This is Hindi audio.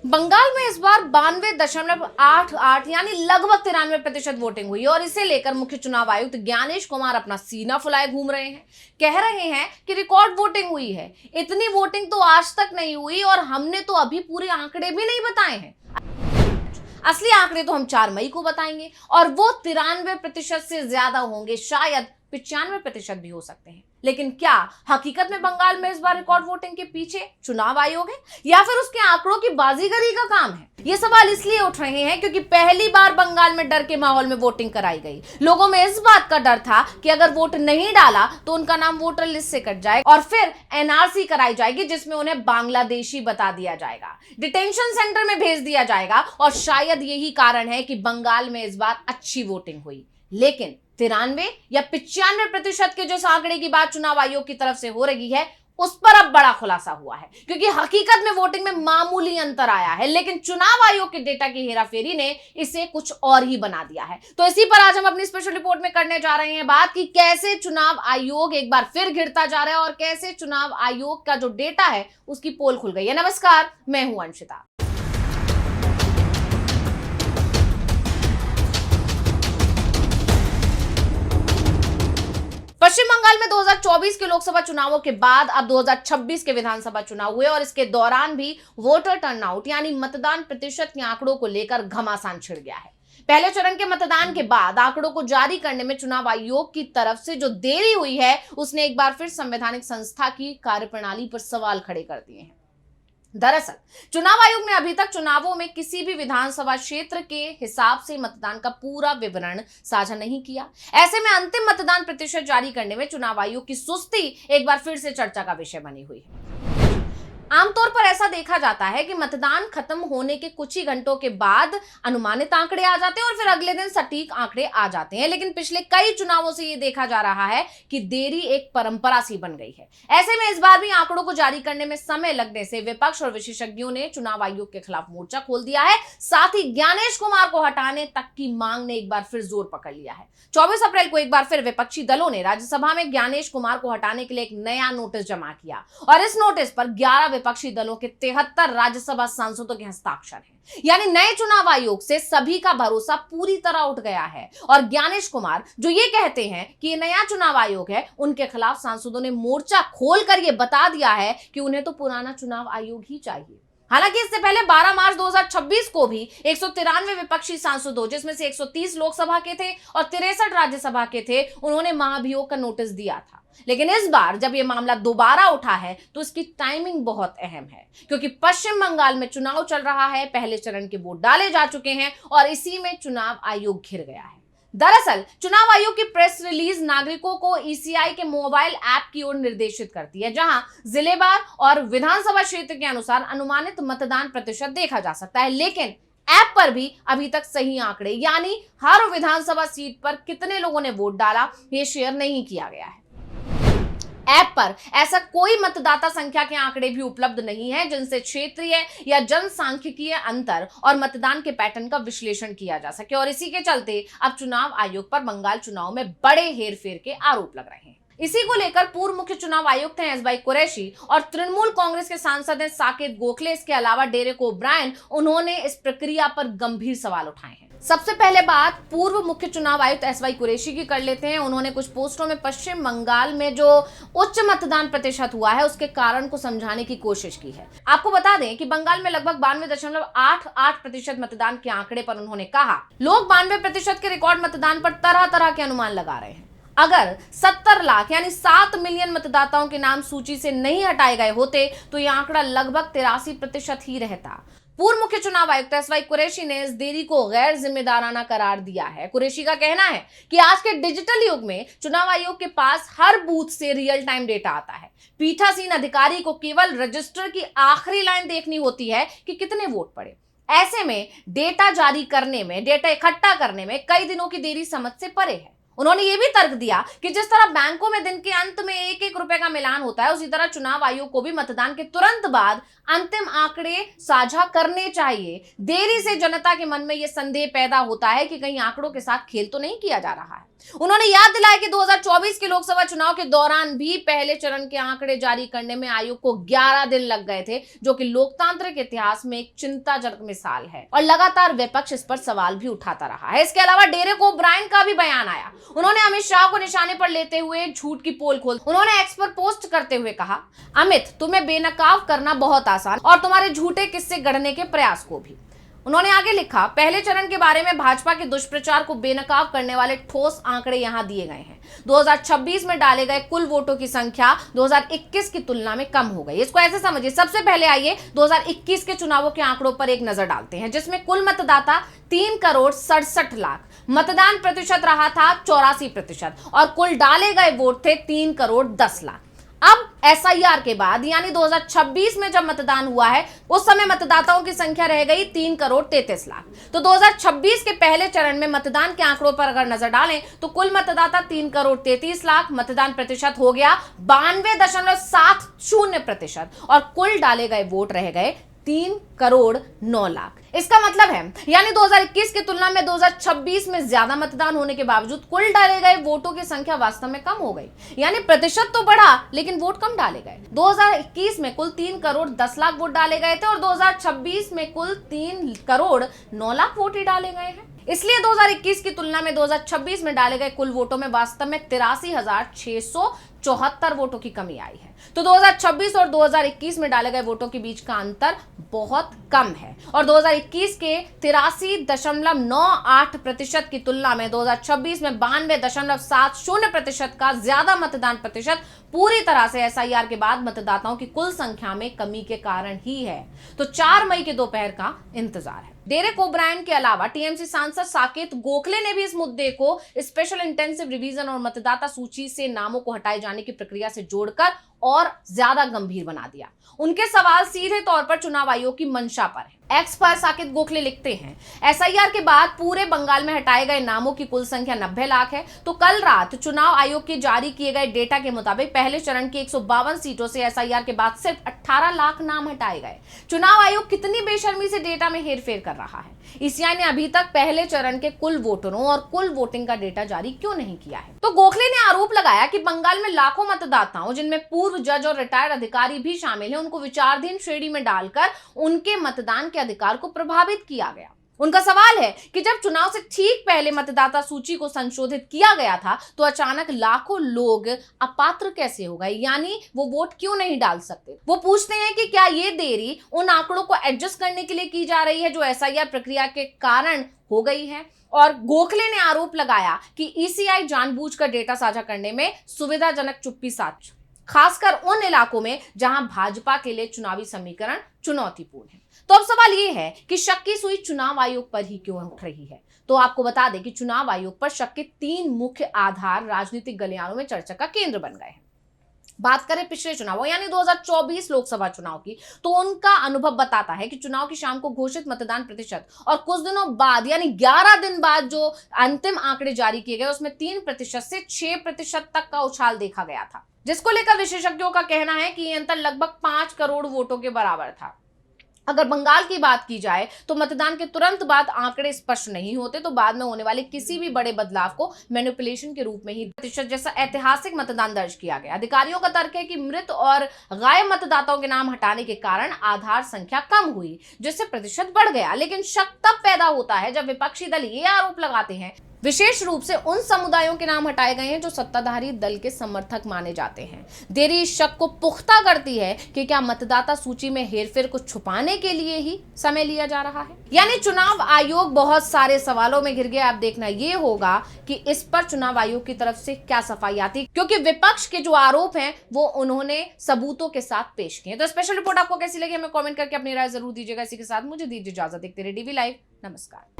बंगाल में इस बार 92.88 यानी लगभग 93% वोटिंग हुई और इसे लेकर मुख्य चुनाव आयुक्त ज्ञानेश कुमार अपना सीना फुलाए घूम रहे हैं। कह रहे हैं कि रिकॉर्ड वोटिंग हुई है। इतनी वोटिंग तो आज तक नहीं हुई और हमने तो अभी पूरे आंकड़े भी नहीं बताए हैं। असली आंकड़े तो हम 4 मई को बताएंगे और वो 93% से ज्यादा होंगे, शायद 95% भी हो सकते हैं। लेकिन क्या हकीकत में बंगाल में इस बार रिकॉर्ड वोटिंग के पीछे चुनाव आयोग है या फिर उसके आंकड़ों की बाजीगरी का काम है? ये सवाल इसलिए उठ रहे हैं क्योंकि पहली बार बंगाल में डर के माहौल में वोटिंग कराई गई। लोगों में इस बात का डर था कि अगर वोट नहीं डाला तो उनका नाम वोटर लिस्ट से कट जाएगा और फिर एनआरसी कराई जाएगी जिसमें उन्हें बांग्लादेशी बता दिया जाएगा, डिटेंशन सेंटर में भेज दिया जाएगा और शायद यही कारण है कि बंगाल में इस बार अच्छी वोटिंग हुई। लेकिन 93 या 95% के जिस आंकड़े की बात चुनाव आयोग की तरफ से हो रही है उस पर अब बड़ा खुलासा हुआ है, क्योंकि हकीकत में वोटिंग में मामूली अंतर आया है, लेकिन चुनाव आयोग के डेटा की हेराफेरी ने इसे कुछ और ही बना दिया है। तो इसी पर आज हम अपनी स्पेशल रिपोर्ट में करने जा रहे हैं बात कि कैसे चुनाव आयोग एक बार फिर गिरता जा रहा है और कैसे चुनाव आयोग का जो डेटा है उसकी पोल खुल गई है। नमस्कार, मैं हूं अंशिता। पश्चिम बंगाल में 2024 के लोकसभा चुनावों के बाद अब 2026 के विधानसभा चुनाव हुए और इसके दौरान भी वोटर टर्नआउट यानी मतदान प्रतिशत के आंकड़ों को लेकर घमासान छिड़ गया है। पहले चरण के मतदान के बाद आंकड़ों को जारी करने में चुनाव आयोग की तरफ से जो देरी हुई है उसने एक बार फिर संवैधानिक संस्था की कार्यप्रणाली पर सवाल खड़े कर दिए हैं। दरअसल चुनाव आयोग ने अभी तक चुनावों में किसी भी विधानसभा क्षेत्र के हिसाब से मतदान का पूरा विवरण साझा नहीं किया। ऐसे में अंतिम मतदान प्रतिशत जारी करने में चुनाव आयोग की सुस्ती एक बार फिर से चर्चा का विषय बनी हुई है। आमतौर पर ऐसा देखा जाता है कि मतदान खत्म होने के कुछ ही घंटों के बाद अनुमानित आंकड़े आ जाते हैं और फिर अगले दिन सटीक आंकड़े आ जाते हैं, लेकिन पिछले कई चुनावों से ये देखा जा रहा है कि देरी एक परंपरा सी बन गई है। ऐसे में इस बार भी आंकड़ों को जारी करने में समय लगने से विपक्ष और विशेषज्ञों ने चुनाव आयोग के खिलाफ मोर्चा खोल दिया है। साथ ही ज्ञानेश कुमार को हटाने तक की मांग ने एक बार फिर जोर पकड़ लिया है। 24 अप्रैल को एक बार फिर विपक्षी दलों ने राज्यसभा में ज्ञानेश कुमार को हटाने के लिए एक नया नोटिस जमा किया और इस नोटिस पर 11 विपक्षी दलों के 73 राज्यसभा सांसदों के हस्ताक्षर हैं। यानी नए चुनाव आयोग से सभी का भरोसा पूरी तरह उठ गया है और ज्ञानेश कुमार जो ये कहते हैं कि ये नया चुनाव आयोग है, उनके खिलाफ सांसदों ने मोर्चा खोलकर ये बता दिया है कि उन्हें तो पुराना चुनाव आयोग ही चाहिए। हालांकि इससे पहले 12 मार्च 2026 को भी 193 विपक्षी सांसदों, जिसमें से 130 लोकसभा के थे और 63 राज्यसभा के थे, उन्होंने महाभियोग का नोटिस दिया था। लेकिन इस बार जब यह मामला दोबारा उठा है तो इसकी टाइमिंग बहुत अहम है, क्योंकि पश्चिम बंगाल में चुनाव चल रहा है, पहले चरण के वोट डाले जा चुके हैं और इसी में चुनाव आयोग घिर गया है। दरअसल चुनाव आयोग की प्रेस रिलीज नागरिकों को ईसीआई के मोबाइल ऐप की ओर निर्देशित करती है, जहां जिलेवार और विधानसभा क्षेत्र के अनुसार अनुमानित मतदान प्रतिशत देखा जा सकता है। लेकिन ऐप पर भी अभी तक सही आंकड़े यानी हर विधानसभा सीट पर कितने लोगों ने वोट डाला ये शेयर नहीं किया गया है। ऐप पर ऐसा कोई मतदाता संख्या के आंकड़े भी उपलब्ध नहीं है जिनसे क्षेत्रीय या जनसांख्यिकीय अंतर और मतदान के पैटर्न का विश्लेषण किया जा सके और इसी के चलते अब चुनाव आयोग पर बंगाल चुनाव में बड़े हेरफेर के आरोप लग रहे हैं। इसी को लेकर पूर्व मुख्य चुनाव आयुक्त हैं एसवाई कुरैशी और तृणमूल कांग्रेस के सांसद हैं साकेत गोखले, इसके अलावा डेरेक ओब्रायन, उन्होंने इस प्रक्रिया पर गंभीर सवाल उठाए हैं। सबसे पहले बात पूर्व मुख्य चुनाव आयुक्त एसवाई कुरैशी की कर लेते हैं। उन्होंने कुछ पोस्टों में पश्चिम बंगाल में जो उच्च मतदान प्रतिशत हुआ है उसके कारण को समझाने की कोशिश की है। आपको बता दें कि बंगाल में लगभग 92.88% मतदान के आंकड़े पर उन्होंने कहा, लोग 92% के रिकॉर्ड मतदान पर तरह तरह के अनुमान लगा रहे हैं। अगर 70 लाख यानी 7 मिलियन मतदाताओं के नाम सूची से नहीं हटाए गए होते तो यह आंकड़ा लगभग 83% ही रहता। पूर्व मुख्य चुनाव आयुक्त एसवाई कुरैशी ने इस देरी को गैर जिम्मेदाराना करार दिया है। कुरैशी का कहना है कि आज के डिजिटल युग में चुनाव आयोग के पास हर बूथ से रियल टाइम डेटा आता है। पीठासीन अधिकारी को केवल रजिस्टर की आखिरी लाइन देखनी होती है कि कितने वोट पड़े। ऐसे में डेटा जारी करने में, डेटा इकट्ठा करने में कई दिनों की देरी समझ से परे है। उन्होंने ये भी तर्क दिया कि जिस तरह बैंकों में दिन के अंत में एक एक रुपए का मिलान होता है, उसी तरह चुनाव आयोग को भी मतदान के तुरंत बाद अंतिम आंकड़े साझा करने चाहिए। देरी से जनता के मन में यह संदेह पैदा होता है कि कहीं आंकड़ों के साथ खेल तो नहीं किया जा रहा है। उन्होंने याद दिलाया कि 2024 के लोकसभा चुनाव के दौरान भी पहले चरण के आंकड़े जारी करने में आयोग को 11 दिन लग गए थे, जो कि लोकतांत्रिक इतिहास में एक चिंताजनक मिसाल है। और लगातार विपक्ष इस पर सवाल भी उठाता रहा है। इसके अलावा डेरेक ओब्रायन का भी बयान आया। उन्होंने अमित शाह को निशाने पर लेते हुए झूठ की पोल खोल उन्होंने एक्स पर पोस्ट करते हुए कहा, अमित, तुम्हें बेनकाब करना बहुत आसान और तुम्हारे झूठे किस्से गढ़ने के प्रयास को भी। उन्होंने आगे लिखा, पहले चरण के बारे में भाजपा के दुष्प्रचार को बेनकाब करने वाले ठोस आंकड़े यहां दिए गए हैं। 2026 में डाले गए कुल वोटों की संख्या 2021 की तुलना में कम हो गई। इसको ऐसे समझिए, सबसे पहले आइए 2021 के चुनावों के आंकड़ों पर एक नजर डालते हैं, जिसमें कुल मतदाता 3,67,00,000, मतदान प्रतिशत रहा था 84% और कुल डाले गए वोट थे 3,10,00,000। अब SIR के बाद यानी 2026 में जब मतदान हुआ है, उस समय मतदाताओं की संख्या रह गई 3,33,00,000। तो 2026 के पहले चरण में मतदान के आंकड़ों पर अगर नजर डालें तो कुल मतदाता 3,33,00,000, मतदान प्रतिशत हो गया 92.70% और कुल डाले गए वोट रह गए 3,09,00,000। इसका मतलब है यानी 2021 की तुलना में 2026 में ज्यादा मतदान होने के बावजूद कुल डाले गए वोटों की संख्या वास्तव में कम हो गई। यानी प्रतिशत तो बढ़ा लेकिन वोट कम डाले गए। 2021 में कुल 3,10,00,000 वोट डाले गए थे और 2026 में कुल 3,09,00,000 वोट ही डाले गए हैं। इसलिए 2021 की तुलना में 2026 में डाले गए कुल वोटों में वास्तव में 83,674 वोटों की कमी आई है। तो 2026 और 2021 में डाले गए वोटों के बीच का अंतर बहुत कम है और 2021 के 83.98% की तुलना में 2026 में 92.70% का ज्यादा मतदान प्रतिशत पूरी तरह से SIR के बाद मतदाताओं की कुल संख्या में कमी के कारण ही है। तो 4 मई के दोपहर का इंतजार है। डेरेक ओब्रायन के अलावा टीएमसी सांसद साकेत गोखले ने भी इस मुद्दे को स्पेशल इंटेंसिव रिवीजन और मतदाता सूची से नामों को हटाए जाने की प्रक्रिया से जोड़कर और ज्यादा गंभीर बना दिया। उनके सवाल सीधे तौर पर चुनाव आयोग की मंशा पर है। एक्स पर साकेत गोखले लिखते हैं, SIR के बाद पूरे बंगाल में हटाए गए नामों की कुल संख्या 90 लाख है। तो कल रात चुनाव आयोग के जारी किए गए डेटा के मुताबिक पहले चरण की 152 सीटों से SIR के बाद सिर्फ 18 लाख नाम हटाए गए। चुनाव आयोग कितनी बेशर्मी से डेटा में हेरफेर कर रहा है। ECI ने अभी तक पहले चरण के कुल वोटरों और कुल वोटिंग का डेटा जारी क्यों नहीं किया है। तो गोखले ने आरोप लगाया कि बंगाल में लाखों मतदाताओं, जिनमें पूर्व जज और रिटायर्ड अधिकारी भी शामिल हैं, उनको विचाराधीन श्रेणी में डालकर उनके मतदान के अधिकार को प्रभावित किया गया। उनका सवाल है कि जब चुनाव से ठीक पहले मतदाता सूची को संशोधित किया गया था तो अचानक लाखों लोग अपात्र कैसे हो गए, यानी वो वोट क्यों नहीं डाल सकते। वो पूछते हैं कि क्या ये देरी उन आंकड़ों को एडजस्ट करने के लिए की जा रही है जो SIR प्रक्रिया के कारण हो गई है। और गोखले ने आरोप लगाया कि ECI जानबूझकर डेटा साझा करने में सुविधाजनक चुप्पी साध, खासकर उन इलाकों में जहां भाजपा के लिए चुनावी समीकरण चुनौतीपूर्ण है। तो अब सवाल यह है कि शक की सुई चुनाव आयोग पर ही क्यों उठ रही है। तो आपको बता दें कि चुनाव आयोग पर शक के 3 मुख्य आधार राजनीतिक गलियारों में चर्चा का केंद्र बन गए हैं। बात करें पिछले चुनाव यानी 2024 लोकसभा चुनाव की, तो उनका अनुभव बताता है कि चुनाव की शाम को घोषित मतदान प्रतिशत और कुछ दिनों बाद यानी 11 दिन बाद जो अंतिम आंकड़े जारी किए गए उसमें 3% से 6% तक का उछाल देखा गया था, जिसको लेकर विशेषज्ञों का कहना है कि यह अंतर लगभग 5 करोड़ वोटों के बराबर था। अगर बंगाल की बात की जाए तो मतदान के तुरंत बाद आंकड़े स्पष्ट नहीं होते, तो बाद में होने वाले किसी भी बड़े बदलाव को मैनिपुलेशन के रूप में ही प्रतिशत जैसा ऐतिहासिक मतदान दर्ज किया गया। अधिकारियों का तर्क है कि मृत और गायब मतदाताओं के नाम हटाने के कारण आधार संख्या कम हुई, जिससे प्रतिशत बढ़ गया। लेकिन शक तब पैदा होता है जब विपक्षी दल ये आरोप लगाते हैं, विशेष रूप से उन समुदायों के नाम हटाए गए हैं जो सत्ताधारी दल के समर्थक माने जाते हैं। देरी इस शक को पुख्ता करती है कि क्या मतदाता सूची में हेरफेर को छुपाने के लिए ही समय लिया जा रहा है। यानी चुनाव आयोग बहुत सारे सवालों में घिर गया। अब देखना यह होगा कि इस पर चुनाव आयोग की तरफ से क्या सफाई आती, क्योंकि विपक्ष के जो आरोप हैं वो उन्होंने सबूतों के साथ पेश किए। तो स्पेशल रिपोर्ट आपको कैसी लगी हमें कमेंट करके अपनी राय जरूर दीजिएगा। इसी के साथ मुझे दीजिए इजाजत। देखते रहिए DV लाइव। नमस्कार।